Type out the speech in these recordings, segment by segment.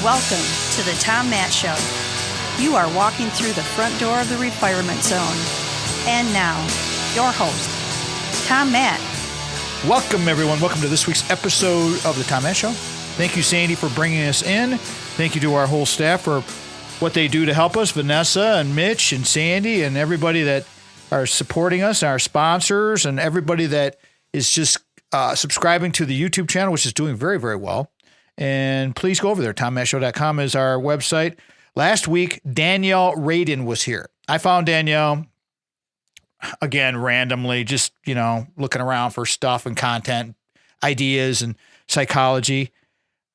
Welcome to the Tom Matt Show. You are walking through the front door of the retirement zone. And now, your host, Tom Matt. Welcome, everyone. Welcome to this week's episode of the Tom Matt Show. Thank you, Sandy, for bringing us in. Thank you to our whole staff for what they do to help us, Vanessa and Mitch and Sandy and everybody that are supporting us, our sponsors, and everybody that is just subscribing to the YouTube channel, which is doing very, very well. And please go over there. TomMattShow.com is our website. Last week, Danielle Radin was here. I found Danielle, again, randomly, just, looking around for stuff and content, ideas and psychology.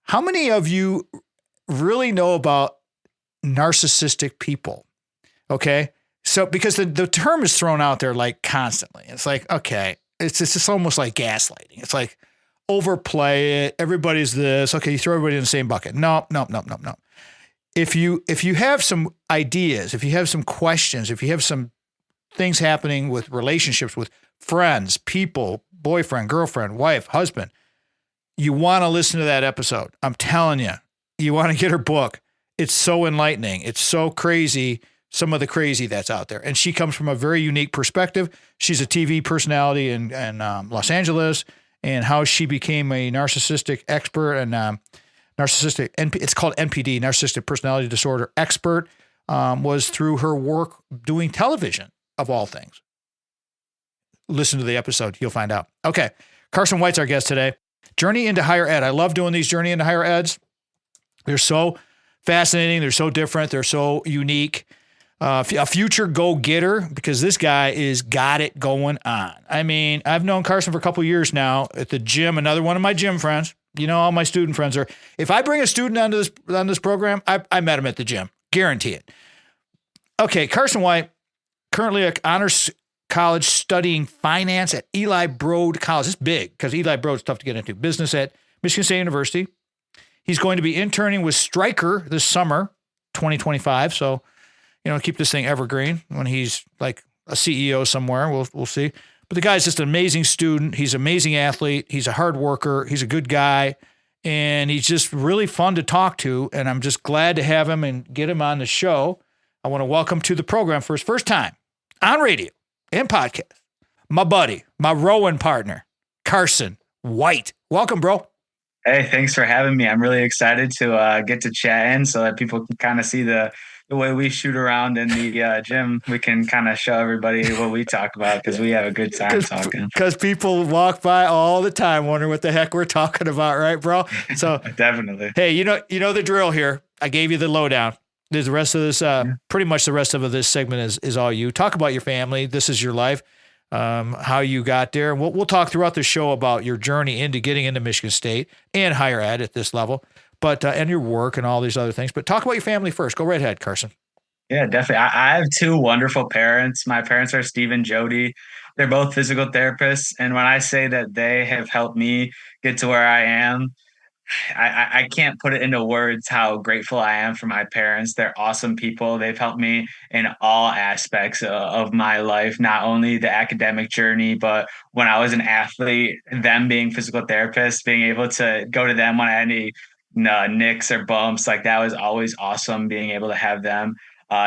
How many of you really know about narcissistic people? Okay. So, because the term is thrown out there like constantly. It's like, okay, it's just almost like gaslighting. It's like, overplay it. Everybody's this. Okay, you throw everybody in the same bucket. No. If you have some ideas, if you have some questions, if you have some things happening with relationships with friends, people, boyfriend, girlfriend, wife, husband, you want to listen to that episode. I'm telling you, you want to get her book. It's so enlightening. It's so crazy, some of the crazy that's out there. And she comes from a very unique perspective. She's a TV personality in Los Angeles, and how she became a narcissistic expert and it's called NPD, narcissistic personality disorder expert, was through her work doing television, of all things. Listen to the episode. You'll find out. Okay. Carson White's our guest today. Journey into higher ed. I love doing these journey into higher eds. They're so fascinating. They're so different. They're so unique. A future go-getter, because this guy is got it going on. I mean, I've known Carson for a couple of years now at the gym. Another one of my gym friends. All my student friends are. If I bring a student on this program, I met him at the gym. Guarantee it. Okay, Carson White, currently at honors college studying finance at Eli Broad College. It's big because Eli Broad's tough to get into. Business at Michigan State University. He's going to be interning with Stryker this summer, 2025. So, keep this thing evergreen when he's like a CEO somewhere. We'll see. But the guy's just an amazing student. He's an amazing athlete. He's a hard worker. He's a good guy. And he's just really fun to talk to. And I'm just glad to have him and get him on the show. I want to welcome to the program for his first time on radio and podcast, my buddy, my rowing partner, Carson White. Welcome, bro. Hey, thanks for having me. I'm really excited to get to chat in so that people can kind of see the way we shoot around in the gym. We can kind of show everybody what we talk about because we have a good time talking. Because people walk by all the time wondering what the heck we're talking about, right, bro? So definitely. Hey, you know the drill here. I gave you the lowdown. There's the rest of this, pretty much the rest of this segment is all you. Talk about your family. This is your life. How you got there. And we'll talk throughout the show about your journey into getting into Michigan State and higher ed at this level, but and your work and all these other things. But talk about your family first. Go right ahead, Carson. Yeah, definitely. I have two wonderful parents. My parents are Steve and Jody. They're both physical therapists. And when I say that they have helped me get to where I am, I can't put it into words how grateful I am for my parents. They're awesome people. They've helped me in all aspects of my life, not only the academic journey, but when I was an athlete, them being physical therapists, being able to go to them when I had any nicks or bumps, like that was always awesome. Being able to have them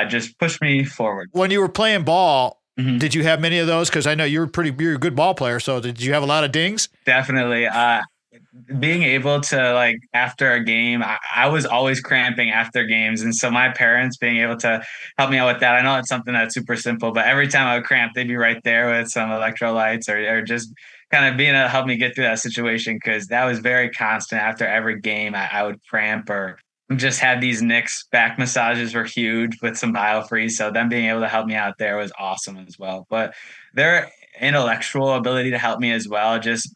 just push me forward. When you were playing ball, did you have many of those? Because I know you're a good ball player. So did you have a lot of dings? Definitely. Being able to after a game, I was always cramping after games. And so my parents being able to help me out with that, I know it's something that's super simple, but every time I would cramp, they'd be right there with some electrolytes or just kind of being able to help me get through that situation. Cause that was very constant. After every game, I would cramp or just had these nicks. Back massages were huge with some BioFreeze. So them being able to help me out there was awesome as well. But their intellectual ability to help me as well, just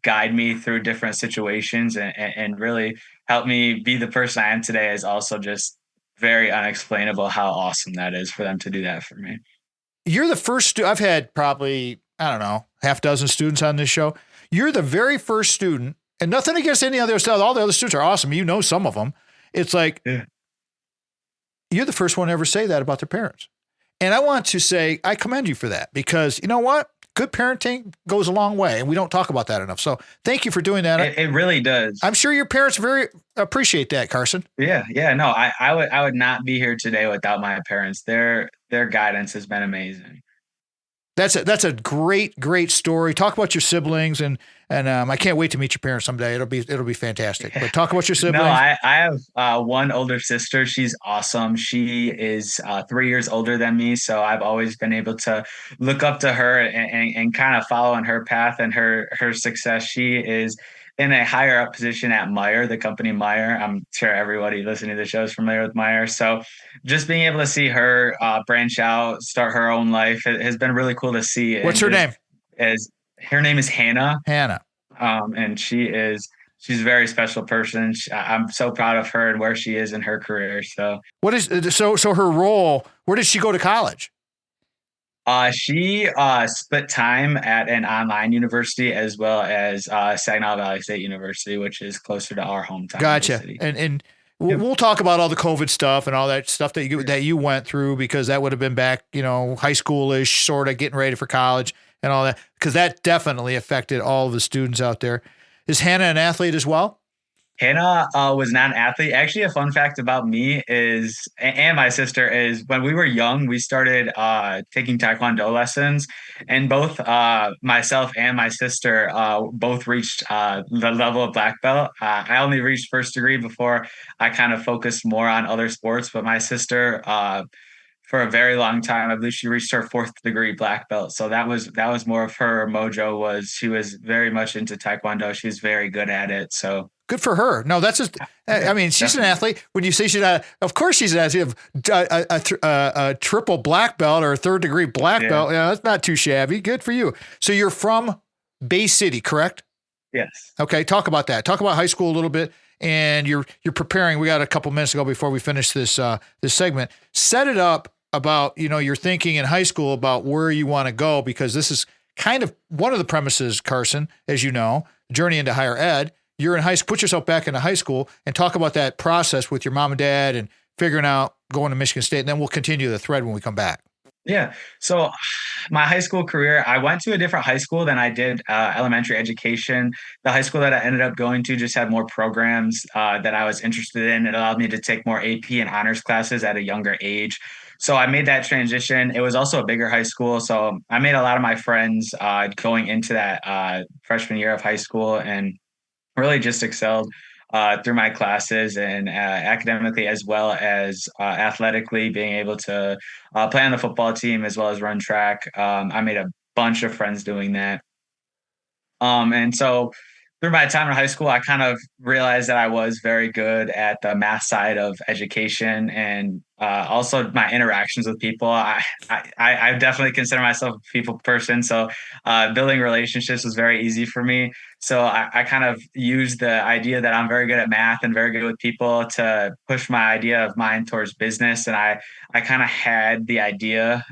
guide me through different situations and really help me be the person I am today is also just very unexplainable how awesome that is for them to do that for me. You're the first I've had probably, I don't know, half dozen students on this show. You're the very first student, and nothing against any other stuff. All the other students are awesome. You know some of them. It's like, You're the first one to ever say that about their parents. And I want to say, I commend you for that because you know what? good parenting goes a long way, and we don't talk about that enough. So thank you for doing that. It really does. I'm sure your parents very appreciate that, Carson. Yeah. No, I would not be here today without my parents. Their guidance has been amazing. That's a great story. Talk about your siblings, and I can't wait to meet your parents someday. It'll be fantastic. But talk about your siblings. No, I have one older sister. She's awesome. She is 3 years older than me, so I've always been able to look up to her and kind of follow in her path and her success. She is in a higher up position at Meyer, the company Meyer. I'm sure everybody listening to the show is familiar with Meyer. So just being able to see her branch out, start her own life, it has been really cool to see. What's her name? Her name is Hannah. Hannah. And she's a very special person. I'm so proud of her and where she is in her career. So her role, where did she go to college? She split time at an online university as well as Saginaw Valley State University, which is closer to our hometown. Gotcha. And we'll talk about all the COVID stuff and all that stuff that you went through, because that would have been back, high schoolish, sort of getting ready for college and all that, because that definitely affected all of the students out there. Is Hannah an athlete as well? Hannah was not an athlete. Actually, a fun fact about me and my sister is when we were young, we started taking Taekwondo lessons, and both myself and my sister both reached the level of black belt. I only reached first degree before I kind of focused more on other sports, but my sister, for a very long time, I believe she reached her fourth degree black belt. So that was more of her mojo. She was very much into Taekwondo. She was very good at it. So good for her. No, that's just, I mean, she's an athlete. When you say she's not, of course she's an athlete. A triple black belt or a third degree black belt. Yeah, that's not too shabby. Good for you. So you're from Bay City, correct? Yes. Okay. Talk about that. Talk about high school a little bit. And you're preparing. We got a couple minutes ago before we finish this segment. Set it up about, you're thinking in high school about where you want to go, because this is kind of one of the premises, Carson, as you know, journey into higher ed. You're in high school, put yourself back into high school and talk about that process with your mom and dad and figuring out going to Michigan State. And then we'll continue the thread when we come back. Yeah. So my high school career, I went to a different high school than I did elementary education. The high school that I ended up going to just had more programs that I was interested in. It allowed me to take more AP and honors classes at a younger age. So I made that transition. It was also a bigger high school. So I made a lot of my friends going into that freshman year of high school and really just excelled through my classes and academically as well as athletically, being able to play on the football team as well as run track. I made a bunch of friends doing that. And so through my time in high school, I kind of realized that I was very good at the math side of education and also my interactions with people. I definitely consider myself a people person. So building relationships was very easy for me. So I kind of used the idea that I'm very good at math and very good with people to push my idea of mine towards business. And I kind of had the idea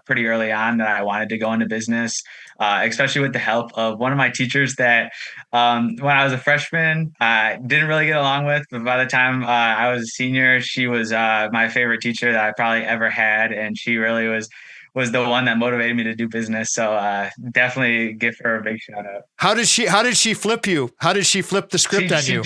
pretty early on that I wanted to go into business, especially with the help of one of my teachers that when I was a freshman, I didn't really get along with. But by the time I was a senior, she was my favorite teacher that I probably ever had. And she really was the one that motivated me to do business. So definitely give her a big shout out. How did she flip you? How did she flip the script on you?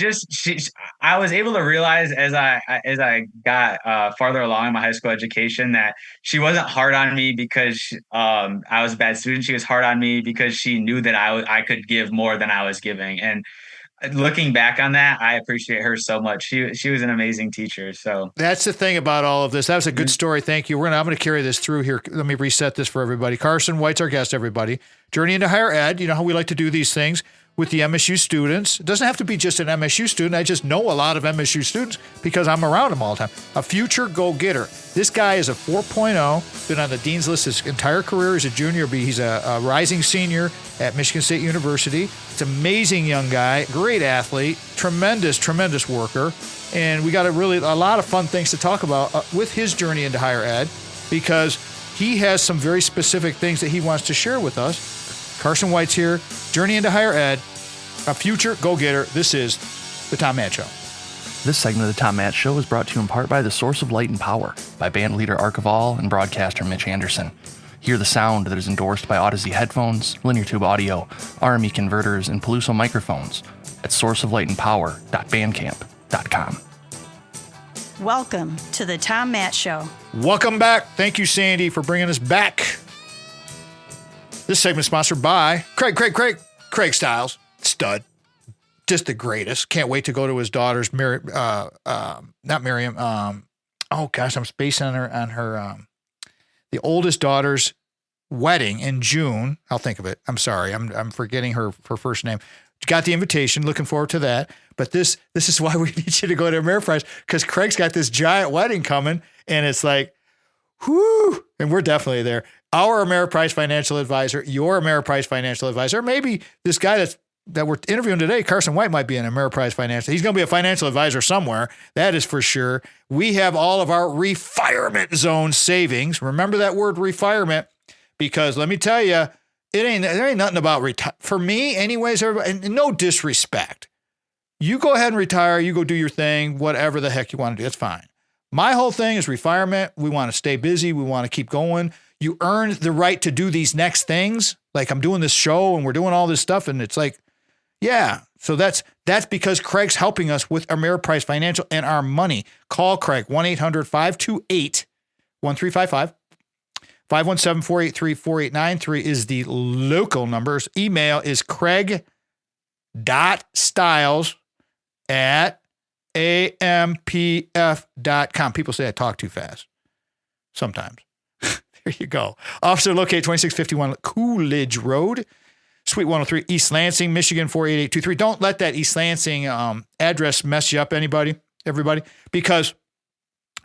I was able to realize as I got farther along in my high school education that she wasn't hard on me because I was a bad student. She was hard on me because she knew that I could give more than I was giving. And looking back on that, I appreciate her so much. She was an amazing teacher. So that's the thing about all of this. That was a good story. Thank you. I'm going to carry this through here. Let me reset this for everybody. Carson White's our guest, everybody. Journey into higher ed. You know how we like to do these things with the MSU students. It doesn't have to be just an MSU student. I just know a lot of MSU students because I'm around them all the time. A future go-getter. This guy is a 4.0, been on the dean's list his entire career. He's a junior. He's a rising senior at Michigan State University. It's an amazing young guy, great athlete, tremendous worker. And we got a lot of fun things to talk about with his journey into higher ed, because he has some very specific things that he wants to share with us. Carson White's here, journey into higher ed, a future go-getter. This is The Tom Matt Show. This segment of The Tom Matt Show is brought to you in part by The Source of Light and Power by band leader Ark of All and broadcaster Mitch Anderson. Hear the sound that is endorsed by Odyssey headphones, linear tube audio, RME converters, and Peluso microphones at sourceoflightandpower.bandcamp.com. Welcome to the Tom Matt Show. Welcome back. Thank you, Sandy, for bringing us back. This segment is sponsored by Craig Styles. Stud. Just the greatest. Can't wait to go to his daughter's, not Miriam. Oh gosh, I'm spacing on her, the oldest daughter's wedding in June. I'll think of it. I'm sorry. I'm forgetting her first name. Got the invitation. Looking forward to that. But this is why we need you to go to Ameriprise, because Craig's got this giant wedding coming, and it's like, whoo, and we're definitely there. Our Ameriprise financial advisor, your Ameriprise financial advisor, maybe this guy that we're interviewing today, Carson White, might be an Ameriprise financial. He's going to be a financial advisor somewhere. That is for sure. We have all of our retirement zone savings. Remember that word retirement, because let me tell you, there ain't nothing about for me anyways, everybody, and no disrespect. You go ahead and retire, you go do your thing, whatever the heck you want to do. That's fine. My whole thing is retirement. We want to stay busy. We want to keep going. You earn the right to do these next things. Like I'm doing this show and we're doing all this stuff, and it's like, yeah. So that's because Craig's helping us with Ameriprise Financial and our money. Call Craig, 1-800-528-1355. 517-483-4893 is the local numbers. Email is craig.styles@ampf.com. People say I talk too fast. Sometimes. There you go. Officer located 2651 Coolidge Road, Suite 103, East Lansing, Michigan 48823. Don't let that East Lansing address mess you up, everybody, because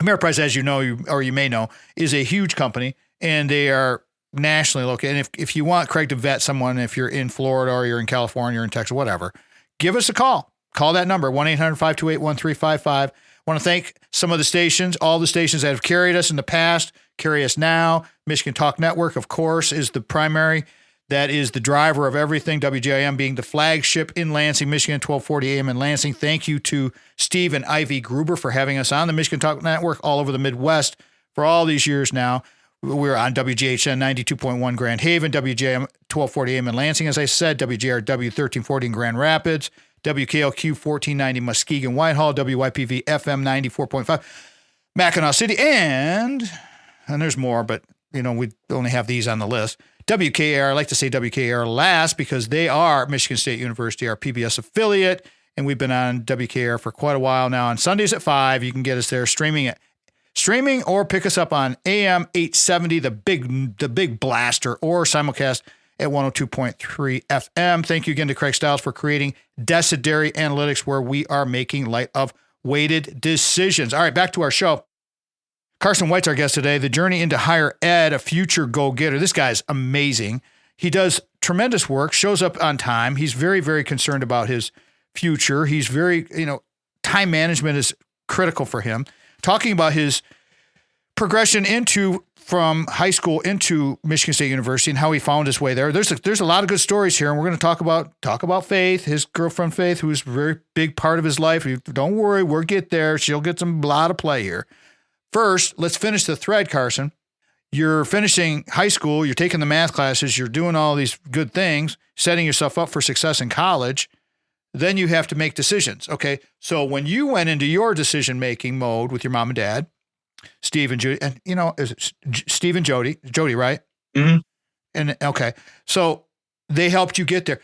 Ameriprise, as you know, you may know, is a huge company, and they are nationally located. And if you want Craig to vet someone, if you're in Florida or you're in California or in Texas, whatever, give us a call. Call that number, 1-800-528-1355. I want to thank some of the stations, all the stations that have carried us in the past, carry us now. Michigan Talk Network, of course, is the primary. That is the driver of everything. WJIM being the flagship in Lansing, Michigan, 1240 AM in Lansing. Thank you to Steve and Ivy Gruber for having us on the Michigan Talk Network all over the Midwest for all these years now. We're on WGHN 92.1 Grand Haven, WJM 1240 AM in Lansing, as I said, WJRW 1340 in Grand Rapids, WKLQ 1490 Muskegon Whitehall, WYPV FM 94.5 Mackinac City, and there's more, but we only have these on the list. WKAR, I like to say WKAR last because they are Michigan State University, our PBS affiliate, and we've been on WKAR for quite a while now. On Sundays at 5, you can get us there streaming or pick us up on AM 870, the big blaster, or simulcast at 102.3 FM. Thank you again to Craig Styles for creating Decideri Analytics, where we are making light of weighted decisions. All right, back to our show. Carson White's our guest today. The journey into higher ed, a future go-getter. This guy's amazing. He does tremendous work, shows up on time. He's very, very concerned about his future. He's very, time management is critical for him. Talking about his progression from high school into Michigan State University and how he found his way there. There's a lot of good stories here, and we're going to talk about Faith, his girlfriend Faith, who's a very big part of his life. Don't worry, we'll get there. She'll get a lot of play here. First, let's finish the thread, Carson. You're finishing high school, you're taking the math classes, you're doing all these good things, setting yourself up for success in college. Then you have to make decisions. Okay, so when you went into your decision-making mode with your mom and dad, Steve and Judy, and is it Steve and Jody, right? Mm-hmm. And okay, so they helped you get there.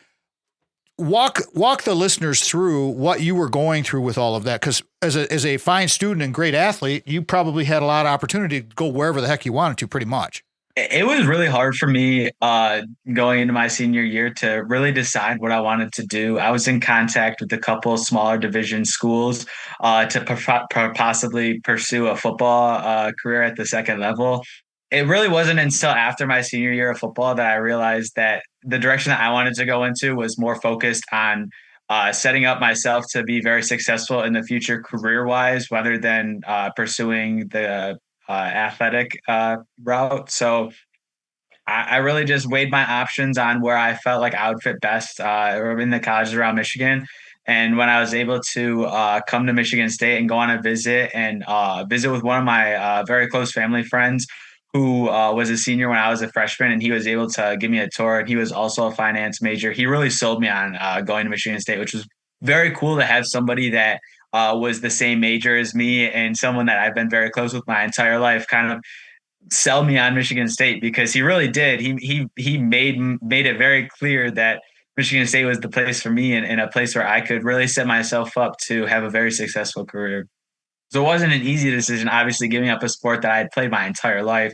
Walk the listeners through what you were going through with all of that, because as a fine student and great athlete, you probably had a lot of opportunity to go wherever the heck you wanted to, pretty much. It was really hard for me going into my senior year to really decide what I wanted to do. I was in contact with a couple of smaller division schools to possibly pursue a football career at the second level. It really wasn't until after my senior year of football that I realized that the direction that I wanted to go into was more focused on setting up myself to be very successful in the future career-wise, rather than pursuing the athletic route. So I really just weighed my options on where I felt like I would fit best in the colleges around Michigan. And when I was able to come to Michigan State and go on a visit and visit with one of my very close family friends who was a senior when I was a freshman, and he was able to give me a tour. And he was also a finance major. He really sold me on going to Michigan State, which was very cool to have somebody that was the same major as me and someone that I've been very close with my entire life kind of sell me on Michigan State, because he really did. He made it very clear that Michigan State was the place for me, and a place where I could really set myself up to have a very successful career. So it wasn't an easy decision. Obviously, giving up a sport that I had played my entire life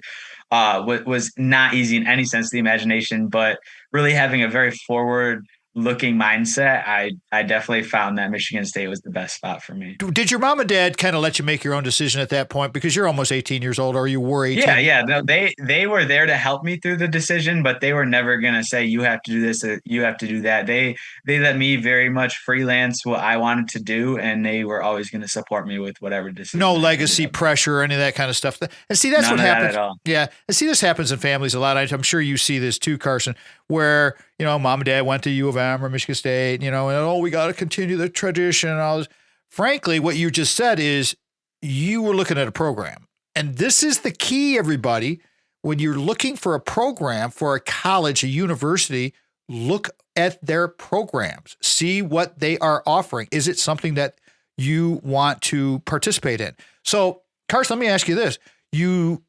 was not easy in any sense of the imagination, but really having a very forward looking mindset, I definitely found that Michigan State was the best spot for me. Did your mom and dad kind of let you make your own decision at that point? Because you're almost 18 years old, or you were 18? Yeah. No, they were there to help me through the decision, but they were never going to say, you have to do this, you have to do that. They let me very much freelance what I wanted to do, and they were always going to support me with whatever decision. No legacy pressure or any of that kind of stuff. And see, that's what happens. At all. Yeah. And see, this happens in families a lot. I'm sure you see this too, Carson, where, mom and dad went to U of M or Michigan State, and we got to continue the tradition and all this. Frankly, what you just said is you were looking at a program. And this is the key, everybody. When you're looking for a program for a college, a university, look at their programs. See what they are offering. Is it something that you want to participate in? So, Carson, let me ask you this. You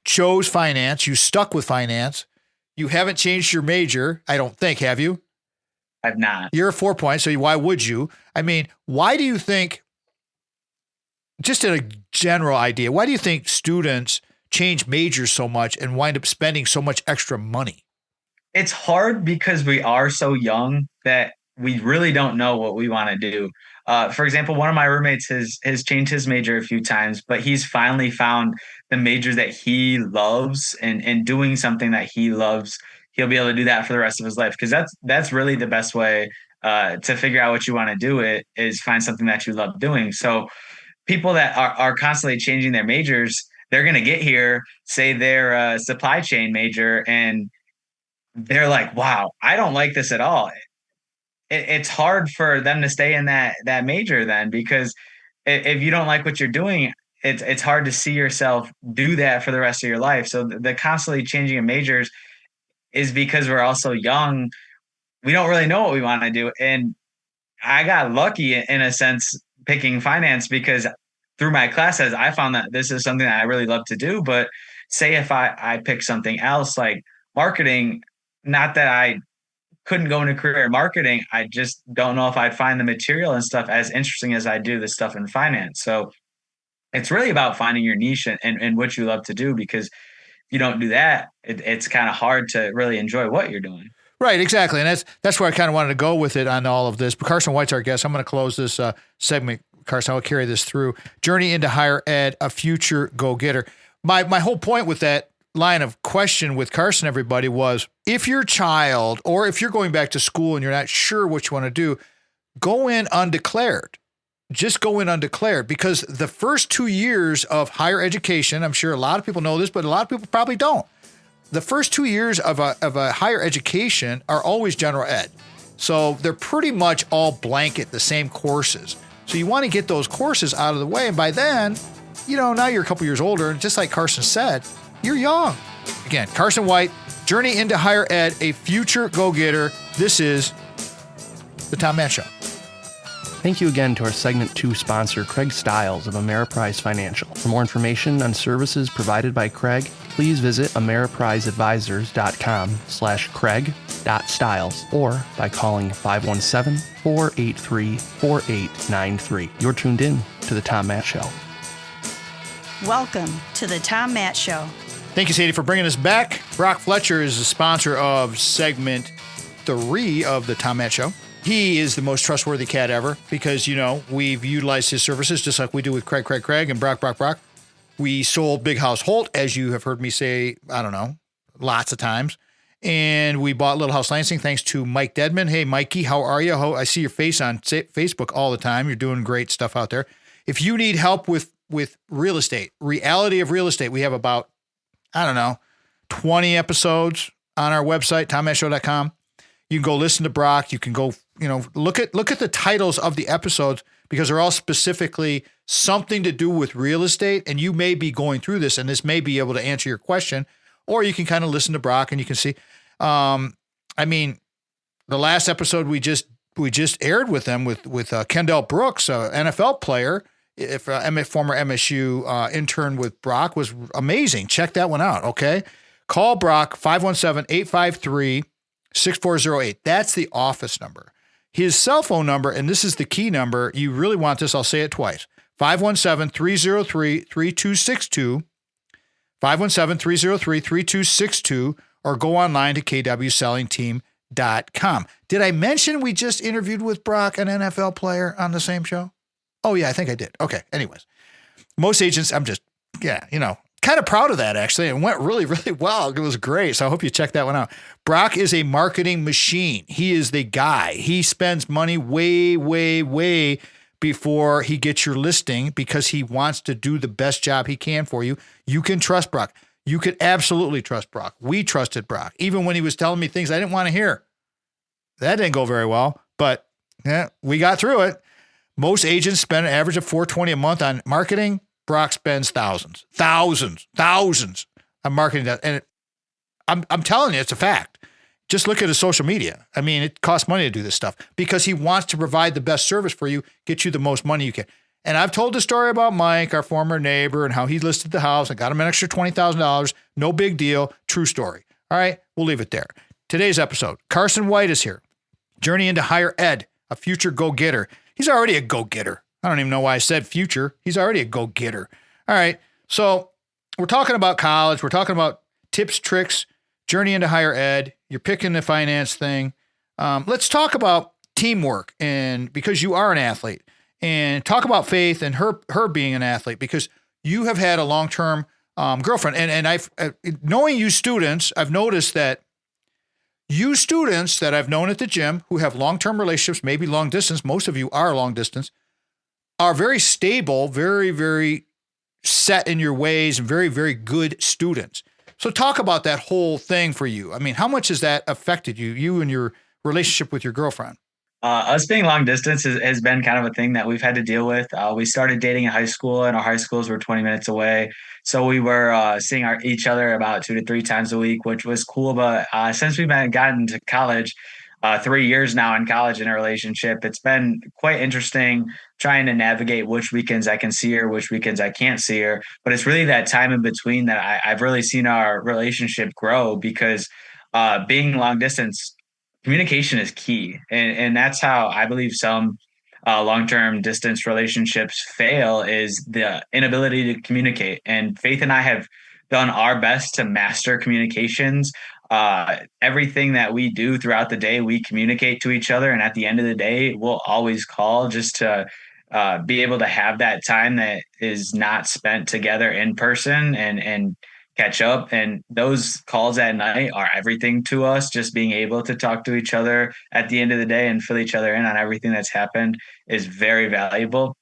chose finance. You stuck with finance. You haven't changed your major, I don't think, have you? I've not. You're a 4 point, so why would you? I mean, why do you think, just in a general idea, why do you think students change majors so much and wind up spending so much extra money? It's hard because we are so young that we really don't know what we want to do. For example, one of my roommates has changed his major a few times, but he's finally found the major that he loves, and doing something that he loves, he'll be able to do that for the rest of his life. Because that's really the best way to figure out what you want to do. Is find something that you love doing. So people that are constantly changing their majors, they're going to get here, say they're a supply chain major, and they're like, wow, I don't like this at all. It's hard for them to stay in that major then, because if you don't like what you're doing, it's hard to see yourself do that for the rest of your life. So the constantly changing of majors is because we're also young. We don't really know what we want to do. And I got lucky in a sense picking finance, because through my classes, I found that this is something that I really love to do. But say if I pick something else like marketing, not that I couldn't go into career in marketing, I just don't know if I'd find the material and stuff as interesting as I do the stuff in finance. So it's really about finding your niche and what you love to do, because if you don't do that, it's kind of hard to really enjoy what you're doing. Right, exactly. And that's where I kind of wanted to go with it on all of this. But Carson White's our guest. I'm going to close this segment. Carson, I'll carry this through. Journey into higher ed, a future go-getter. My whole point with that line of question with Carson, everybody, was if your child, or if you're going back to school and you're not sure what you want to do, go in undeclared. Just go in undeclared, because the first 2 years of higher education, I'm sure a lot of people know this, but a lot of people probably don't. The first 2 years of a higher education are always general ed. So they're pretty much all blanket, the same courses. So you want to get those courses out of the way. And by then, now you're a couple years older. And just like Carson said, you're young. Again, Carson White, Journey into Higher Ed, a future go-getter. This is the Tom Mann Show. Thank you again to our Segment 2 sponsor, Craig Stiles of Ameriprise Financial. For more information on services provided by Craig, please visit ameripriseadvisors.com/craig.stiles or by calling 517-483-4893. You're tuned in to The Tom Mann Show. Welcome to the Tom Mann Show. Thank you, Sadie, for bringing us back. Brock Fletcher is the sponsor of Segment 3 of the Tom Mann Show. He is the most trustworthy cat ever because, we've utilized his services just like we do with Craig, and Brock. We sold Big House Holt, as you have heard me say, I don't know, lots of times. And we bought Little House Lansing thanks to Mike Dedman. Hey, Mikey, how are you? I see your face on Facebook all the time. You're doing great stuff out there. If you need help with real estate, reality of real estate, we have about, 20 episodes on our website, tommannshow.com. You can go listen to Brock. You can go, look at the titles of the episodes, because they're all specifically something to do with real estate. And you may be going through this, and this may be able to answer your question, or you can kind of listen to Brock and you can see. I mean, the last episode we just aired with them with Kendall Brooks, an NFL player, former MSU intern with Brock, was amazing. Check that one out. Okay. Call Brock 517-853-6408. That's the office number. His cell phone number, and this is the key number. You really want this. I'll say it twice. 517-303-3262. 517-303-3262, or go online to kwsellingteam.com. Did I mention we just interviewed with Brock, an NFL player, on the same show? Oh, yeah, I think I did. Okay. Anyways, most agents, I'm just, kind of proud of that, actually. It went really, really well. It was great. So I hope you check that one out. Brock is a marketing machine. He is the guy. He spends money way, way, way before he gets your listing because he wants to do the best job he can for you. You can trust Brock. You could absolutely trust Brock. We trusted Brock, even when he was telling me things I didn't want to hear. That didn't go very well, but we got through it. Most agents spend an average of $420 a month on marketing. Brock spends thousands on marketing. And I'm telling you, it's a fact. Just look at his social media. I mean, it costs money to do this stuff because he wants to provide the best service for you, get you the most money you can. And I've told the story about Mike, our former neighbor, and how he listed the house and got him an extra $20,000. No big deal. True story. All right, we'll leave it there. Today's episode, Carson White is here. Journey into higher ed, a future go-getter. He's already a go-getter. I don't even know why I said future. He's already a go-getter. All right, so we're talking about college. We're talking about tips, tricks, journey into higher ed. You're picking the finance thing. Let's talk about teamwork, and because you are an athlete, and talk about Faith and her being an athlete, because you have had a long-term girlfriend. And I've knowing you students, I've noticed that you students that I've known at the gym who have long-term relationships, maybe long distance, most of you are long distance, are very stable, very, very set in your ways, and very, very good students. So talk about that whole thing for you. I mean, how much has that affected you and your relationship with your girlfriend? Us being long distance has been kind of a thing that we've had to deal with. We started dating in high school, and our high schools were 20 minutes away. So we were seeing each other about 2 to 3 times a week, which was cool. But since we've gotten to college, 3 years now in college in a relationship, it's been quite interesting trying to navigate which weekends I can see her, which weekends I can't see her. But it's really that time in between that I've really seen our relationship grow, because being long distance, communication is key. And that's how I believe some long-term distance relationships fail, is the inability to communicate. And Faith and I have done our best to master communications. Everything that we do throughout the day, we communicate to each other. And at the end of the day, we'll always call just to be able to have that time that is not spent together in person and catch up. And those calls at night are everything to us. Just being able to talk to each other at the end of the day and fill each other in on everything that's happened is very valuable.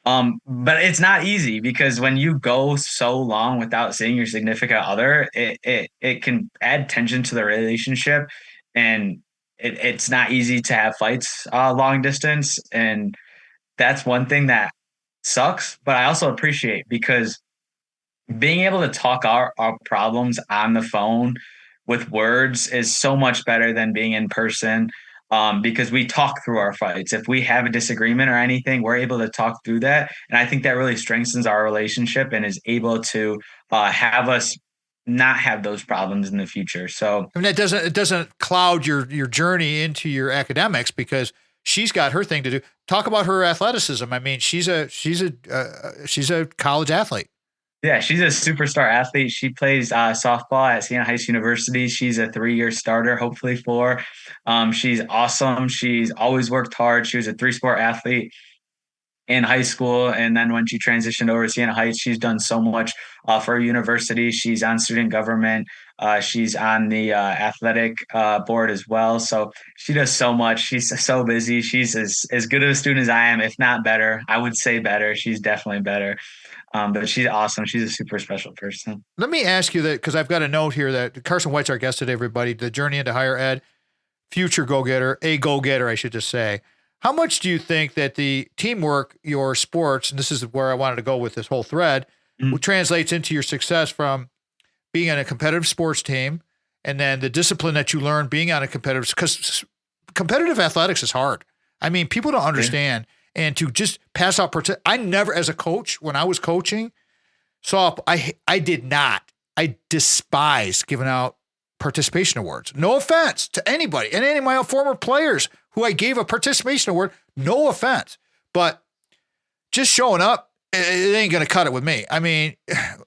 But it's not easy, because when you go so long without seeing your significant other, it can add tension to the relationship, and it's not easy to have fights long distance. And that's one thing that sucks, but I also appreciate, because being able to talk our problems on the phone with words is so much better than being in person, because we talk through our fights. If we have a disagreement or anything, we're able to talk through that. And I think that really strengthens our relationship and is able to have us not have those problems in the future. So I mean, it doesn't cloud your journey into your academics, because she's got her thing to do. Talk about her athleticism. I mean, she's a college athlete. Yeah, she's a superstar athlete. She plays softball at Siena Heights University. She's a 3-year starter, hopefully 4. She's awesome. She's always worked hard. She was a 3-sport athlete in high school. And then when she transitioned over to Siena Heights, she's done so much for her university. She's on student government. She's on the athletic board as well. So she does so much. She's so busy. She's as good of a student as I am, if not better. I would say better. She's definitely better. But she's awesome. She's a super special person. Let me ask you that, because I've got a note here that Carson White's our guest today, everybody. The journey into higher ed, future go-getter, a go-getter, I should just say. how much do you think that the teamwork, your sports, and this is where I wanted to go with this whole thread, translates into your success from being on a competitive sports team and then the discipline that you learn being on a competitive, because competitive athletics is hard. I mean, people don't understand. And to just pass out, I never, as a coach, when I was coaching, I despise giving out participation awards. No offense to anybody and any of my former players who I gave a participation award. No offense, but just showing up, it ain't going to cut it with me. I mean,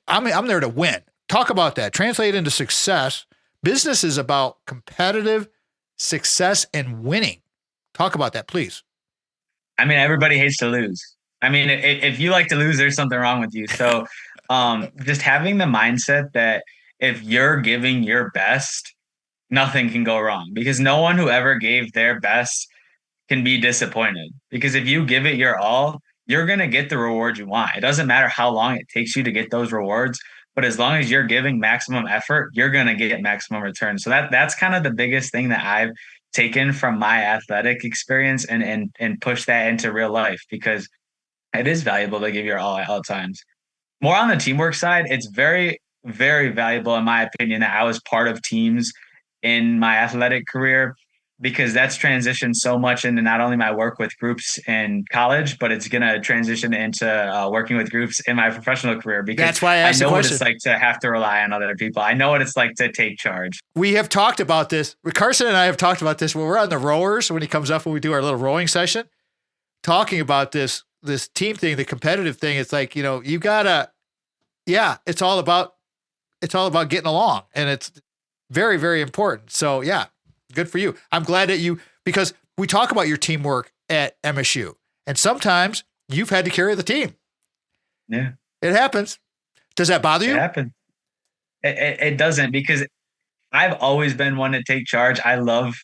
I'm there to win. Talk about that. Translate into success. Business is about competitive success and winning. Talk about that, please. I mean, everybody hates to lose. I mean, if you like to lose, there's something wrong with you. So just having the mindset that if you're giving your best, nothing can go wrong, because no one who ever gave their best can be disappointed. Because if you give it your all, you're going to get the reward you want. It doesn't matter how long it takes you to get those rewards, but as long as you're giving maximum effort, you're going to get maximum return. So that's kind of the biggest thing that I've taken from my athletic experience and push that into real life, because it is valuable to give your all at all times. More on the teamwork side, it's very, very valuable, in my opinion, that I was part of teams in my athletic career, because that's transitioned so much into not only my work with groups in college, but it's going to transition into working with groups in my professional career, because that's why I know what it's like to have to rely on other people. I know what it's like to take charge. We have talked about this. Carson and I have talked about this when we're on the rowers, when he comes up, when we do our little rowing session, talking about this team thing, the competitive thing. It's like, you gotta, it's all about getting along, and it's very, very important. So yeah, good for you. I'm glad that because we talk about your teamwork at MSU, and sometimes you've had to carry the team. Yeah, it happens. Does that bother you? It happens. It doesn't, because I've always been one to take charge. I love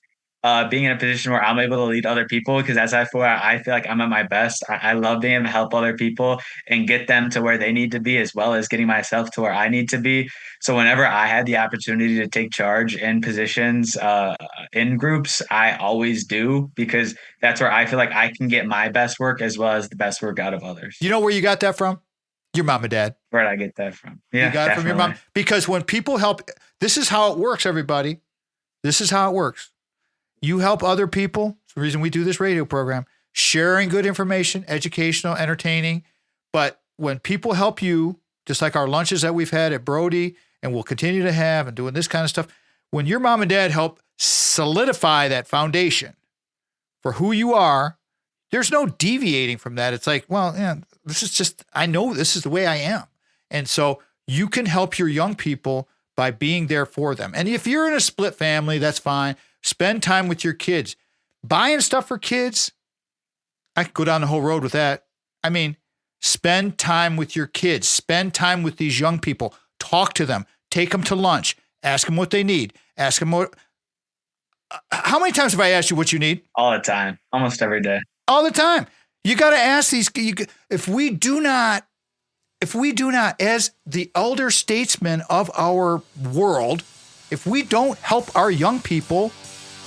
being in a position where I'm able to lead other people, because as I feel like I'm at my best. I love being able to help other people and get them to where they need to be, as well as getting myself to where I need to be. So whenever I had the opportunity to take charge in positions in groups, I always do, because that's where I feel like I can get my best work as well as the best work out of others. You know where you got that from? Your mom and dad. Where did I get that from? Yeah, you got definitely. it from your mom. Because when people help, this is how it works, everybody. This is how it works. You help other people. It's the reason we do this radio program, sharing good information, educational, entertaining. But when people help you, just like our lunches that we've had at Brody and we'll continue to have and doing this kind of stuff, when your mom and dad help solidify that foundation for who you are, there's no deviating from that. It's like, well, yeah, this is just, I know this is the way I am. And so you can help your young people by being there for them. And if you're in a split family, that's fine. Spend time with your kids. Buying stuff for kids, I could go down the whole road with that. I mean, spend time with your kids. Spend time with these young people. Talk to them. Take them to lunch. Ask them what they need. Ask them what. How many times have I asked you what you need? All the time. Almost every day. All the time. You got to ask these. If we do not, as the elder statesmen of our world, if we don't help our young people,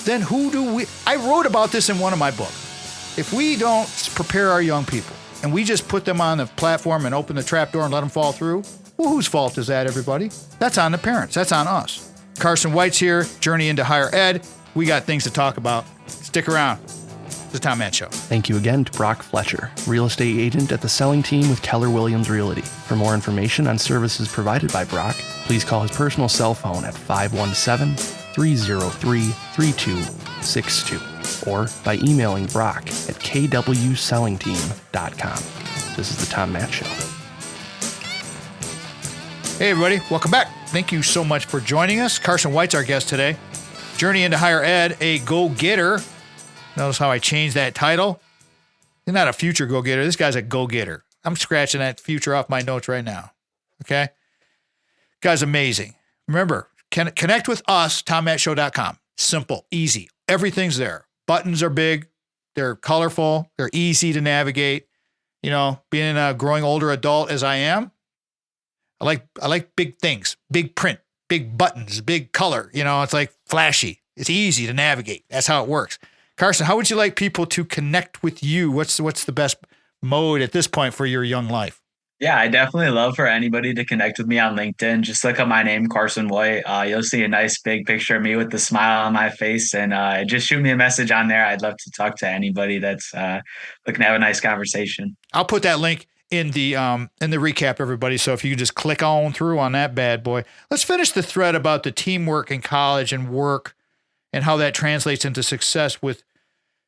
then who do we? I wrote about this in one of my books. If we don't prepare our young people and we just put them on the platform and open the trap door and let them fall through, well, whose fault is that, everybody? That's on the parents. That's on us. Carson White's here, Journey into Higher Ed. We got things to talk about. Stick around. It's the Tom Mann Show. Thank you again to Brock Fletcher, real estate agent at the selling team with Keller Williams Realty. For more information on services provided by Brock, please call his personal cell phone at 517-303-3262 or by emailing Brock at kwsellingteam.com. This is the Tom Mann Show. Hey, everybody. Welcome back. Thank you so much for joining us. Carson White's our guest today. Journey into Higher Ed, a go-getter. Notice how I changed that title? He's not a future go-getter. This guy's a go-getter. I'm scratching that future off my notes right now. Okay? Guy's amazing. Remember, connect with us, tommattshow.com. Simple, easy. Everything's there. Buttons are big. They're colorful. They're easy to navigate. Being a growing older adult as I am, I like big things, big print, big buttons, big color. It's like flashy. It's easy to navigate. That's how it works. Carson, how would you like people to connect with you? What's the best mode at this point for your young life? Yeah, I definitely love for anybody to connect with me on LinkedIn. Just look up my name, Carson White. You'll see a nice big picture of me with the smile on my face, and just shoot me a message on there. I'd love to talk to anybody that's looking to have a nice conversation. I'll put that link in the recap, everybody. So if you just click on through on that bad boy. Let's finish the thread about the teamwork in college and work and how that translates into success with,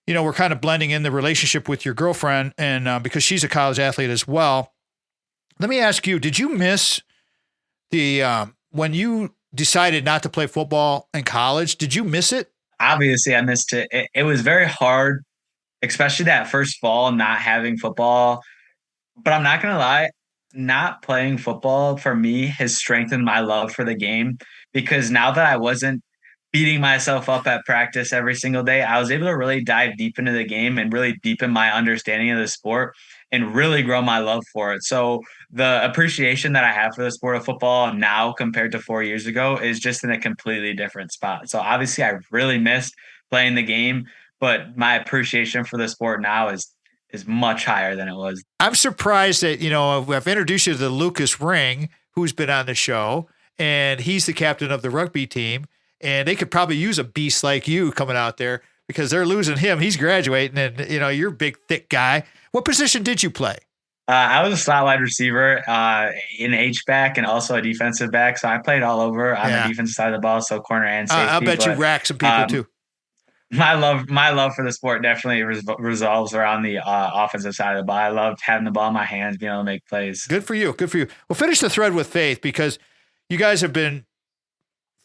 we're kind of blending in the relationship with your girlfriend and because she's a college athlete as well. Let me ask you, did you miss when you decided not to play football in college, did you miss it? Obviously, I missed it. It was very hard, especially that first fall, not having football. But I'm not going to lie, not playing football for me has strengthened my love for the game, because now that I wasn't beating myself up at practice every single day, I was able to really dive deep into the game and really deepen my understanding of the sport and really grow my love for it. So the appreciation that I have for the sport of football now compared to 4 years ago is just in a completely different spot. So obviously I really missed playing the game, but my appreciation for the sport now is much higher than it was. I'm surprised that, I've introduced you to Lucas Ring, who's been on the show, and he's the captain of the rugby team. And they could probably use a beast like you coming out there because they're losing him. He's graduating, and you're a big, thick guy. What position did you play? I was a slot wide receiver, in H-back and also a defensive back. So I played all over on the defensive side of the ball, so corner and safety. I'll bet you rack some people too. My love for the sport definitely resolves around the offensive side of the ball. I loved having the ball in my hands, being able to make plays. Good for you. Good for you. We'll finish the thread with Faith, because you guys have been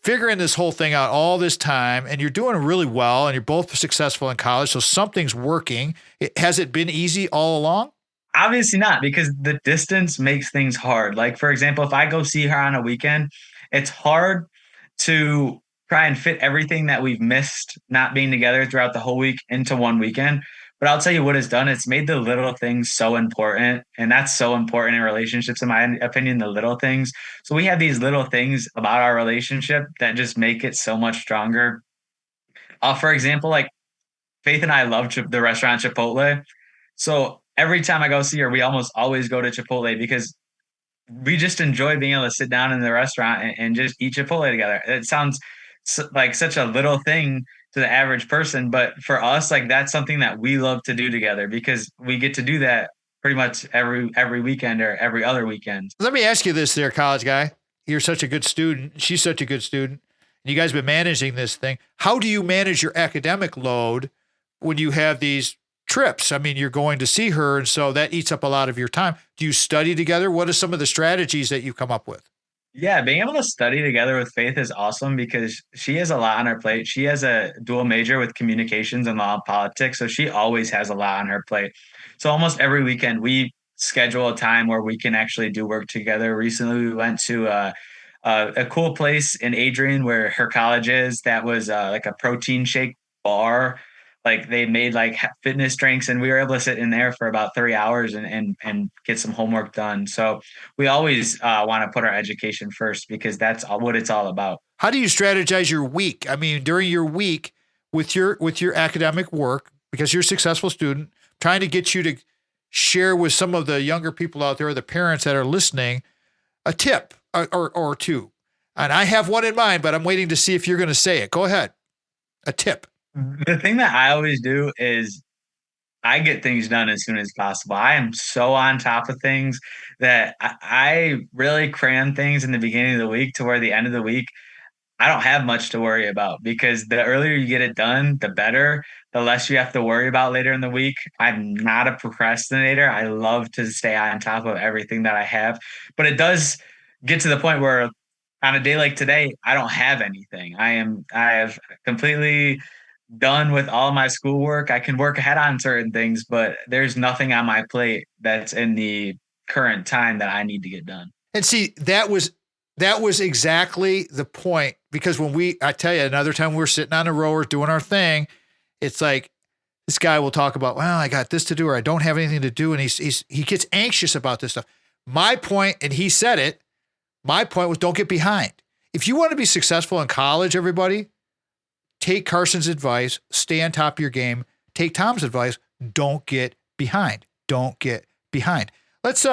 figuring this whole thing out all this time, and you're doing really well, and you're both successful in college, so something's working. Has it been easy all along? Obviously not, because the distance makes things hard. Like, for example, if I go see her on a weekend, it's hard to try and fit everything that we've missed not being together throughout the whole week into one weekend. But I'll tell you what it's done. It's made the little things so important. And that's so important in relationships, in my opinion, the little things. So we have these little things about our relationship that just make it so much stronger. For example, like Faith and I love the restaurant Chipotle. So every time I go see her, we almost always go to Chipotle because we just enjoy being able to sit down in the restaurant and just eat Chipotle together. It sounds like such a little thing to the average person, but for us, like, that's something that we love to do together because we get to do that pretty much every weekend or every other weekend. Let me ask you this there, college guy. You're such a good student. She's such a good student. And you guys have been managing this thing. How do you manage your academic load when you have these trips? I mean, you're going to see her, and so that eats up a lot of your time. Do you study together? What are some of the strategies that you come up with? Yeah, being able to study together with Faith is awesome because she has a lot on her plate. She has a dual major with communications and law and politics, so she always has a lot on her plate. So almost every weekend we schedule a time where we can actually do work together. Recently, we went to a cool place in Adrian where her college is. That was like a protein shake bar. Like, they made like fitness drinks, and we were able to sit in there for about 3 hours and get some homework done. So we always want to put our education first because that's what it's all about. How do you strategize your week? I mean, during your week with your academic work, because you're a successful student, trying to get you to share with some of the younger people out there, the parents that are listening, a tip or two. And I have one in mind, but I'm waiting to see if you're going to say it. Go ahead. A tip. The thing that I always do is I get things done as soon as possible. I am so on top of things that I really cram things in the beginning of the week to where the end of the week, I don't have much to worry about, because the earlier you get it done, the better, the less you have to worry about later in the week. I'm not a procrastinator. I love to stay on top of everything that I have, but it does get to the point where on a day like today, I don't have anything. I have completely done with all my schoolwork. I can work ahead on certain things, but there's nothing on my plate that's in the current time that I need to get done. And see, that was exactly the point, because I tell you, another time we're sitting on the rowers doing our thing, it's like this guy will talk about, well, I got this to do, or I don't have anything to do. And he gets anxious about this stuff. My point, and he said it, my point was, don't get behind. If you want to be successful in college, everybody, take Carson's advice, stay on top of your game. Take Tom's advice, don't get behind. Don't get behind. Let's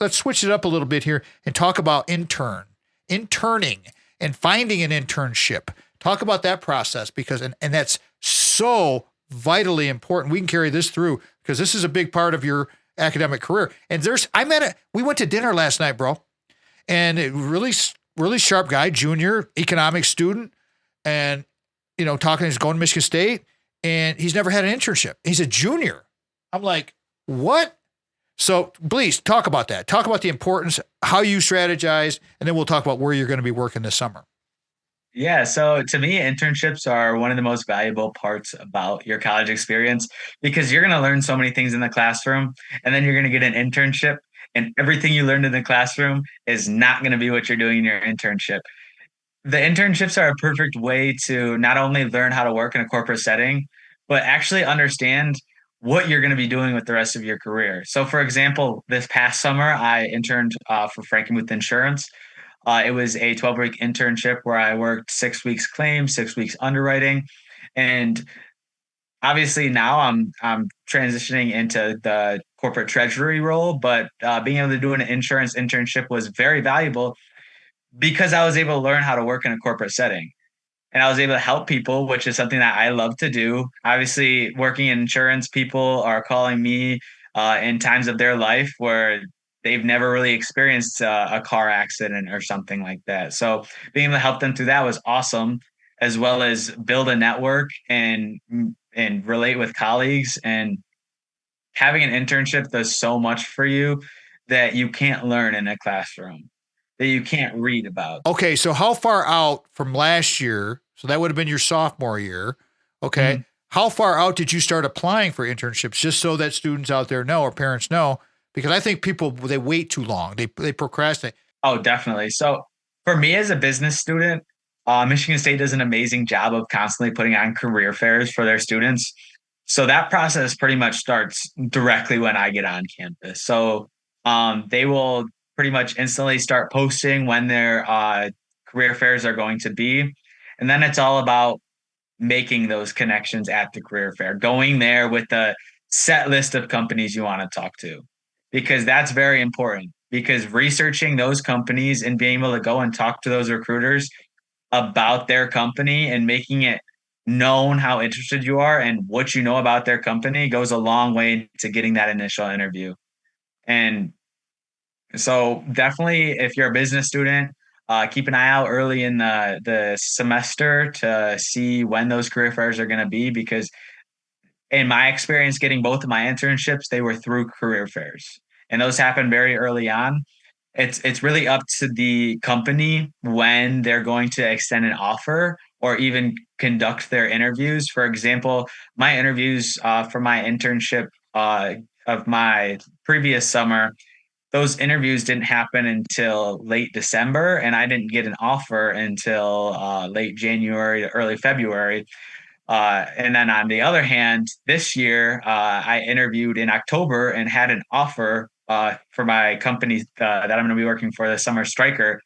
switch it up a little bit here and talk about interning and finding an internship. Talk about that process because and that's so vitally important. We can carry this through because this is a big part of your academic career. And we went to dinner last night, bro. And a really sharp guy, junior economics student, and he's going to Michigan State, and he's never had an internship. He's a junior. I'm like, what? So please talk about that. Talk about the importance, how you strategize, and then we'll talk about where you're going to be working this summer. Yeah. So to me, internships are one of the most valuable parts about your college experience because you're going to learn so many things in the classroom, and then you're going to get an internship, and everything you learned in the classroom is not going to be what you're doing in your internship. The internships are a perfect way to not only learn how to work in a corporate setting, but actually understand what you're going to be doing with the rest of your career. So, for example, this past summer, I interned for Frankenmuth Insurance. It was a 12-week internship where I worked 6 weeks claims, 6 weeks underwriting. And obviously now I'm transitioning into the corporate treasury role, but being able to do an insurance internship was very valuable because I was able to learn how to work in a corporate setting. And I was able to help people, which is something that I love to do. Obviously, working in insurance, people are calling me in times of their life where they've never really experienced a car accident or something like that. So being able to help them through that was awesome, as well as build a network and relate with colleagues. And having an internship does so much for you that you can't learn in a classroom, that you can't read about. Okay, so how far out from last year, so that would have been your sophomore year, okay, mm-hmm. How far out did you start applying for internships, just so that students out there know or parents know? Because I think people, they wait too long. They procrastinate. Oh, definitely. So for me as a business student, Michigan State does an amazing job of constantly putting on career fairs for their students. So that process pretty much starts directly when I get on campus. So they will pretty much instantly start posting when their career fairs are going to be. And then it's all about making those connections at the career fair, going there with a set list of companies you want to talk to, because that's very important. Because researching those companies and being able to go and talk to those recruiters about their company and making it known how interested you are and what you know about their company goes a long way to getting that initial interview. And so definitely, if you're a business student, keep an eye out early in the semester to see when those career fairs are going to be, because in my experience, getting both of my internships, they were through career fairs, and those happen very early on. It's really up to the company when they're going to extend an offer or even conduct their interviews. For example, my interviews for my internship of my previous summer, those interviews didn't happen until late December, and I didn't get an offer until late January to early February. And then on the other hand, this year, I interviewed in October and had an offer for my company that I'm going to be working for this summer, Stryker,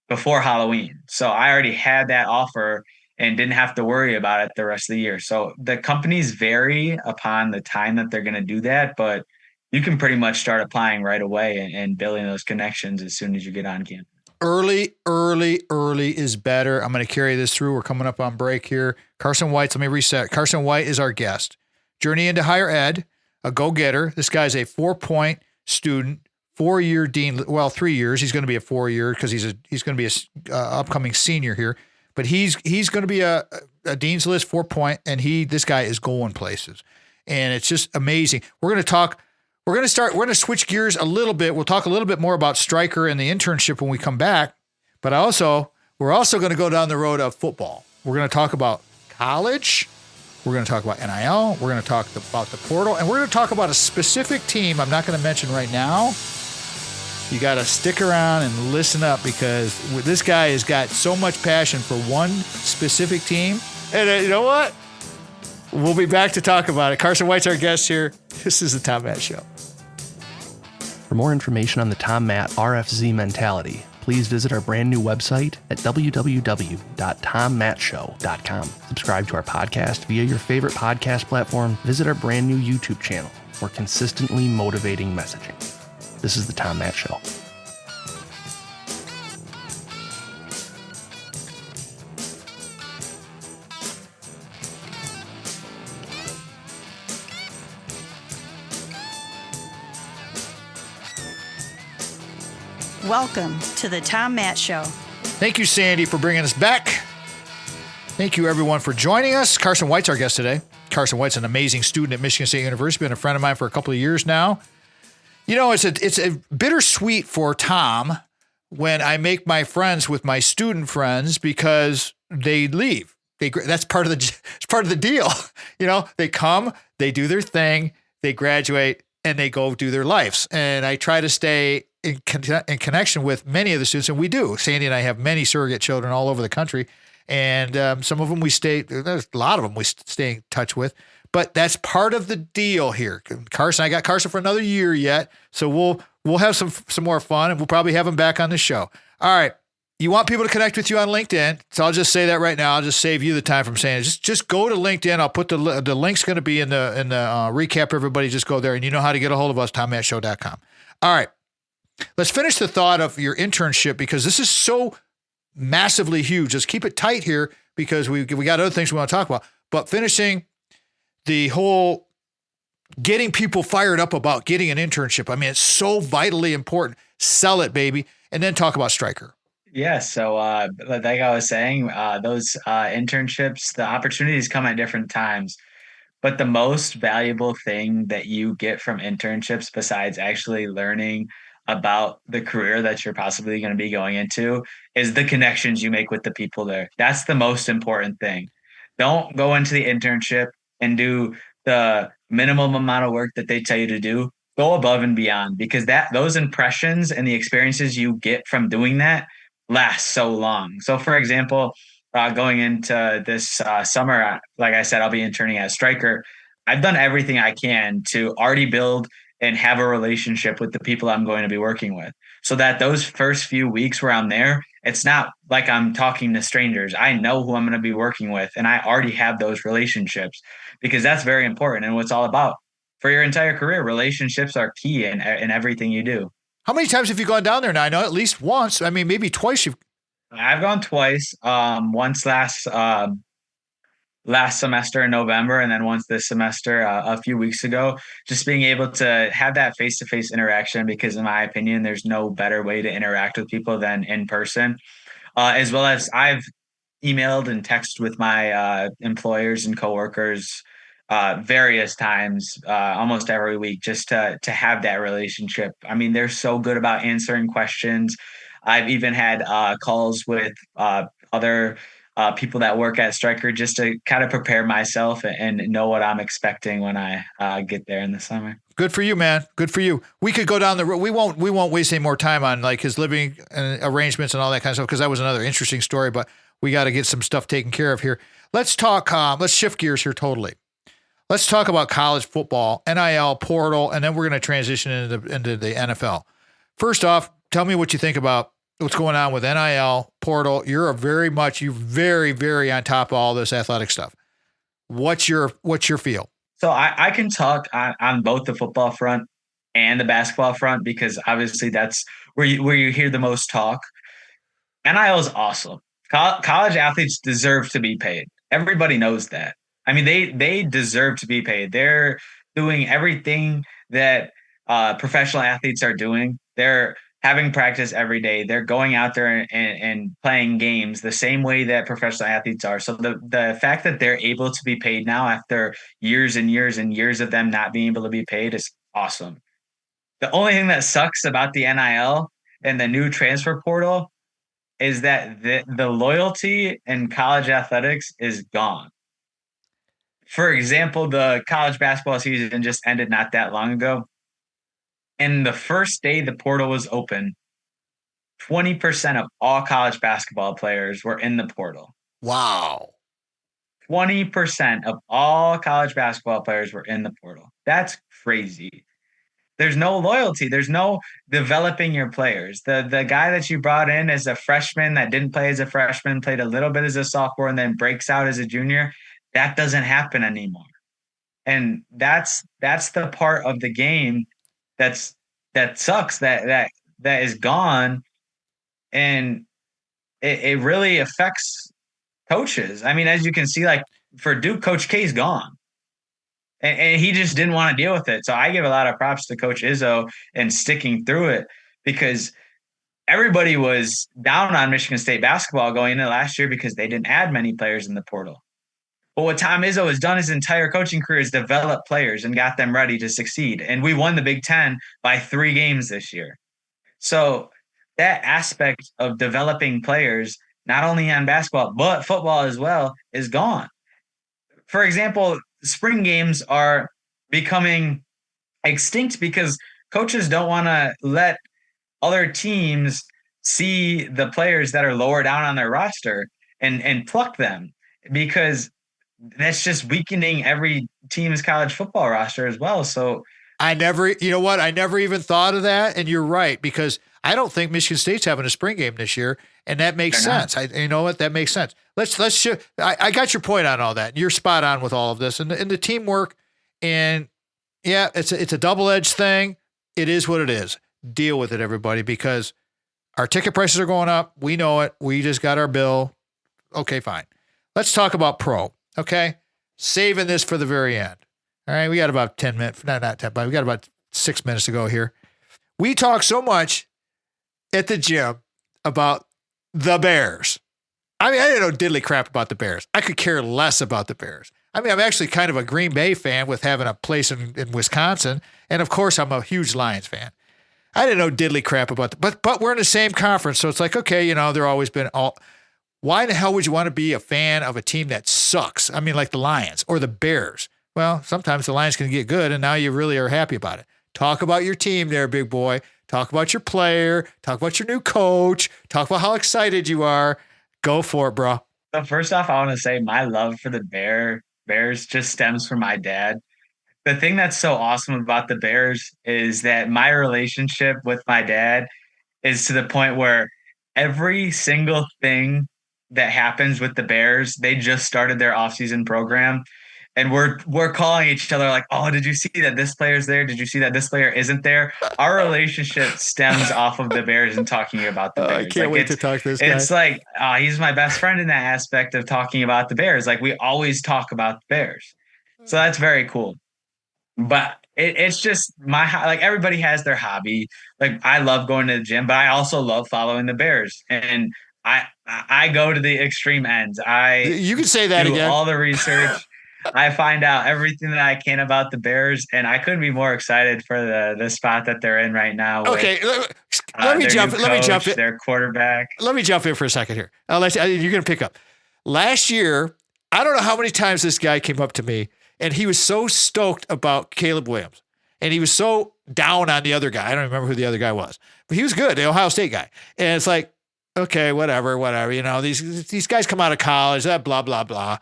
before Halloween. So I already had that offer and didn't have to worry about it the rest of the year. So the companies vary upon the time that they're going to do that, but you can pretty much start applying right away and building those connections as soon as you get on campus. Early is better. I'm going to carry this through. We're coming up on break here. Carson White, let me reset. Carson White is our guest. Journey into higher ed, a go-getter. This guy's a 4-point student, 4-year dean. Well, 3 years. He's going to be a 4-year because he's going to be a upcoming senior here. But he's going to be a dean's list 4-point, and this guy is going places, and it's just amazing. We're going to switch gears a little bit. We'll talk a little bit more about Stryker and the internship when we come back. But we're also going to go down the road of football. We're going to talk about college. We're going to talk about NIL. We're going to talk about the portal. And we're going to talk about a specific team I'm not going to mention right now. You got to stick around and listen up, because this guy has got so much passion for one specific team. And you know what? We'll be back to talk about it. Carson White's our guest here. This is the Tom Matt Show. For more information on the Tom Matt RFZ mentality, please visit our brand new website at www.tommattshow.com. Subscribe to our podcast via your favorite podcast platform. Visit our brand new YouTube channel for consistently motivating messaging. This is the Tom Matt Show. Welcome to the Tom Matt Show. Thank you, Sandy, for bringing us back. Thank you, everyone, for joining us. Carson White's our guest today. Carson White's an amazing student at Michigan State University, been a friend of mine for a couple of years now. You know, it's a bittersweet for Tom when I make my friends with my student friends because they leave. That's part of the deal. You know, they come, they do their thing, they graduate, and they go do their lives. And I try to stay in connection with many of the students, and we do. Sandy and I have many surrogate children all over the country, and some of them there's a lot of them we stay in touch with, but that's part of the deal here. Carson, I got Carson for another year yet, so we'll have some more fun, and we'll probably have him back on the show. All right. You want people to connect with you on LinkedIn, so I'll just say that right now. I'll just save you the time from saying it. Just go to LinkedIn. I'll put the link's going to be in the recap. Everybody just go there, and you know how to get a hold of us, tommattshow.com. All right. Let's finish the thought of your internship because this is so massively huge. Let's keep it tight here because we got other things we want to talk about. But finishing the whole getting people fired up about getting an internship. I mean, it's so vitally important. Sell it, baby. And then talk about Stryker. Yeah. So like I was saying, those internships, the opportunities come at different times. But the most valuable thing that you get from internships, besides actually learning about the career that you're possibly going to be going into, is the connections you make with the people there. That's the most important thing. Don't go into the internship and do the minimum amount of work that they tell you to do. Go above and beyond, because those impressions and the experiences you get from doing that last so long. So for example, going into this summer, like I said, I'll be interning at Stryker. I've done everything I can to already build and have a relationship with the people I'm going to be working with, so that those first few weeks where I'm there, it's not like I'm talking to strangers. I know who I'm going to be working with, and I already have those relationships, because that's very important and what it's all about. For your entire career, relationships are key in everything you do. How many times have you gone down there now? I know at least once. I mean, maybe twice. I've gone twice. Once last semester in November, and then once this semester a few weeks ago. Just being able to have that face-to-face interaction, because in my opinion, there's no better way to interact with people than in person. As well as I've emailed and texted with my employers and coworkers various times, almost every week, just to have that relationship. I mean, they're so good about answering questions. I've even had calls with other people that work at Stryker just to kind of prepare myself and know what I'm expecting when I get there in the summer. Good for you, man. Good for you. We could go down the road. We won't waste any more time on like his living arrangements and all that kind of stuff, because that was another interesting story, but we got to get some stuff taken care of here. Let's talk, let's shift gears here totally. Let's talk about college football, NIL, portal, and then we're going to transition into the NFL. First off, tell me what you think about what's going on with NIL, portal. You're very, very on top of all this athletic stuff. What's your feel? So I can talk on both the football front and the basketball front, because obviously that's where you hear the most talk. NIL is awesome. College athletes deserve to be paid. Everybody knows that. I mean, they deserve to be paid. They're doing everything that professional athletes are doing. They're having practice every day. They're going out there and playing games the same way that professional athletes are. So the fact that they're able to be paid now after years and years and years of them not being able to be paid is awesome. The only thing that sucks about the NIL and the new transfer portal is that the loyalty in college athletics is gone. For example, the college basketball season just ended not that long ago. And the first day the portal was open, 20% of all college basketball players were in the portal. Wow. 20% of all college basketball players were in the portal. That's crazy. There's no loyalty. There's no developing your players. The guy that you brought in as a freshman that didn't play as a freshman, played a little bit as a sophomore, and then breaks out as a junior, that doesn't happen anymore. And that's the part of the game that sucks, that is gone. And it really affects coaches. I mean, as you can see, like for Duke, Coach K's gone. And he just didn't want to deal with it. So I give a lot of props to Coach Izzo and sticking through it, because everybody was down on Michigan State basketball going into last year because they didn't add many players in the portal. But what Tom Izzo has done his entire coaching career is develop players and got them ready to succeed. And we won the Big Ten by 3 games this year. So that aspect of developing players, not only on basketball, but football as well, is gone. For example, spring games are becoming extinct because coaches don't want to let other teams see the players that are lower down on their roster and pluck them, because that's just weakening every team's college football roster as well. So I never even thought of that. And you're right, because I don't think Michigan State's having a spring game this year, and that makes sense. You know what? That makes sense. Let's shift. I got your point on all that. You're spot on with all of this and the teamwork. And yeah, it's a double-edged thing. It is what it is. Deal with it, everybody, because our ticket prices are going up. We know it. We just got our bill. Okay, fine. Let's talk about pro. Okay, saving this for the very end. All right, we got about 10 minutes. Not 10, but we got about 6 minutes to go here. We talk so much at the gym about the Bears. I mean, I didn't know diddly crap about the Bears. I could care less about the Bears. I mean, I'm actually kind of a Green Bay fan with having a place in Wisconsin. And of course, I'm a huge Lions fan. I didn't know diddly crap about but we're in the same conference. So it's like, okay, they're always been all. Why the hell would you want to be a fan of a team that sucks? I mean, like the Lions or the Bears. Well, sometimes the Lions can get good, and now you really are happy about it. Talk about your team there, big boy. Talk about your player. Talk about your new coach. Talk about how excited you are. Go for it, bro. So first off, I want to say my love for the Bears just stems from my dad. The thing that's so awesome about the Bears is that my relationship with my dad is to the point where every single thing that happens with the Bears, they just started their offseason program. And we're calling each other like, oh, did you see that this player's there? Did you see that this player isn't there? Our relationship stems off of the Bears and talking about the Bears. I can't wait to talk to this guy. It's like, he's my best friend in that aspect of talking about the Bears. Like, we always talk about the Bears. So that's very cool. But it's just like everybody has their hobby. Like, I love going to the gym, but I also love following the Bears. And I go to the extreme ends. You can say that do again. All the research. I find out everything that I can about the Bears, and I couldn't be more excited for the spot that they're in right now. Okay, let me jump in. Their quarterback. Let me jump in for a second here. You're going to pick up. Last year, I don't know how many times this guy came up to me, and he was so stoked about Caleb Williams, and he was so down on the other guy. I don't remember who the other guy was, but he was good, the Ohio State guy. And it's like, okay, whatever. These guys come out of college, that blah blah blah.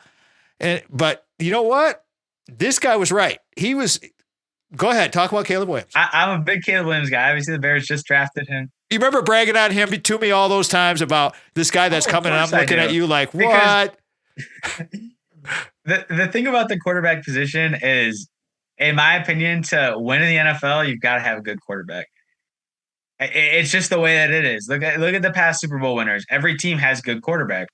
But you know what? This guy was right. Go ahead, talk about Caleb Williams. I'm a big Caleb Williams guy. Obviously, the Bears just drafted him. You remember bragging on him to me all those times about this guy that's coming, and I'm looking at you like, what? The thing about the quarterback position is, in my opinion, to win in the NFL, you've got to have a good quarterback. It's just the way that it is. Look at the past Super Bowl winners. Every team has good quarterback.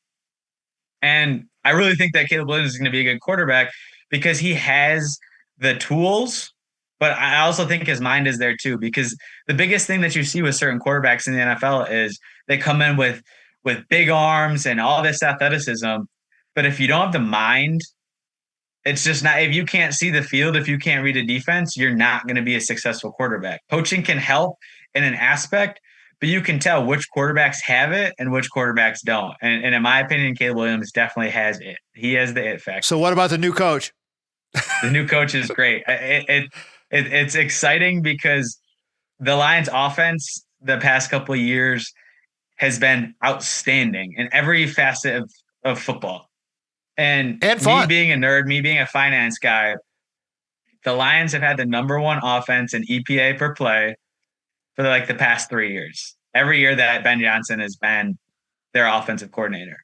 And I really think that Caleb Williams is going to be a good quarterback because he has the tools, but I also think his mind is there too, because the biggest thing that you see with certain quarterbacks in the NFL is they come in with big arms and all this athleticism. But if you don't have the mind, it's just not, if you can't see the field, if you can't read a defense, you're not going to be a successful quarterback. Coaching can help in an aspect, but you can tell which quarterbacks have it and which quarterbacks don't. And in my opinion, Caleb Williams definitely has it. He has the it factor. So what about the new coach? The new coach is great. It's exciting because the Lions offense the past couple of years has been outstanding in every facet of football. And fun. Me being a nerd, me being a finance guy, the Lions have had the number one offense in EPA per play for the past 3 years. Every year that Ben Johnson has been their offensive coordinator.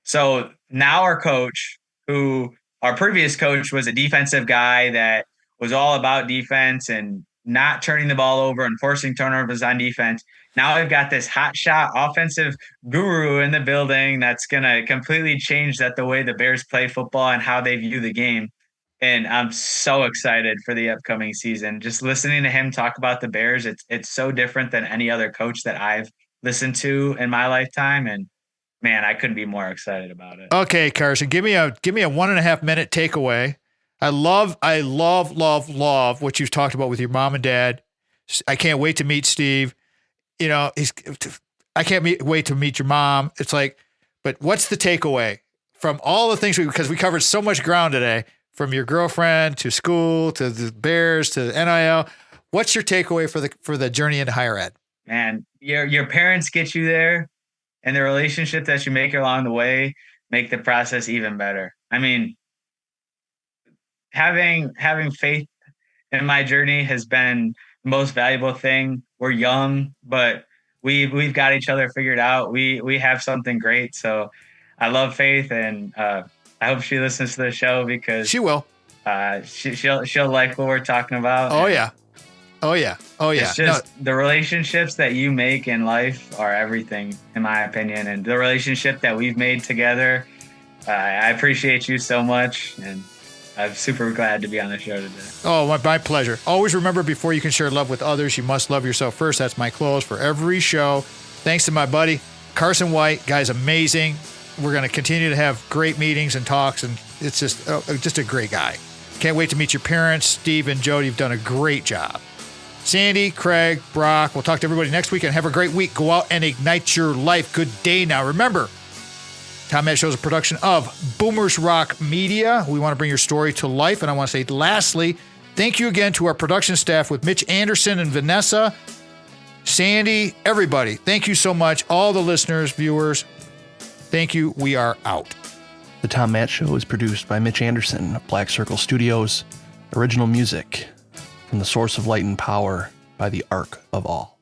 So now our coach, our previous coach was a defensive guy that was all about defense and not turning the ball over and forcing turnovers on defense. Now we've got this hotshot offensive guru in the building that's going to completely change the way the Bears play football and how they view the game. And I'm so excited for the upcoming season. Just listening to him talk about the Bears, it's so different than any other coach that I've listened to in my lifetime. And man, I couldn't be more excited about it. Okay, Carson, give me a 1.5 minute takeaway. I love what you've talked about with your mom and dad. I can't wait to meet Steve. You know, I can't wait to meet your mom. It's like, but what's the takeaway from all the things because we covered so much ground today, from your girlfriend to school to the Bears to NIL. What's your takeaway for the journey into higher ed? Man, your parents get you there, and the relationship that you make along the way make the process even better. I mean, having faith in my journey has been the most valuable thing. We're young, but we've got each other figured out. We have something great. So I love Faith, and I hope she listens to the show because she will. She'll like what we're talking about. Oh yeah. It's just the relationships that you make in life are everything, in my opinion. And the relationship that we've made together, I appreciate you so much, and I'm super glad to be on the show today. Oh, my pleasure. Always remember, before you can share love with others, you must love yourself first. That's my close for every show. Thanks to my buddy, Carson White. Guy's amazing. We're going to continue to have great meetings and talks, and it's just a great guy. Can't wait to meet your parents, Steve and Jody. You've done a great job. Sandy, Craig, Brock, we'll talk to everybody next week, and have a great week. Go out and ignite your life. Good day now. Remember, Tom Matt Show is a production of Boomers Rock Media. We want to bring your story to life. And I want to say, lastly, thank you again to our production staff with Mitch Anderson and Vanessa, Sandy, everybody. Thank you so much. All the listeners, viewers, thank you. We are out. The Tom Matt Show is produced by Mitch Anderson of Black Circle Studios. Original music from The Source of Light and Power by the Ark of All.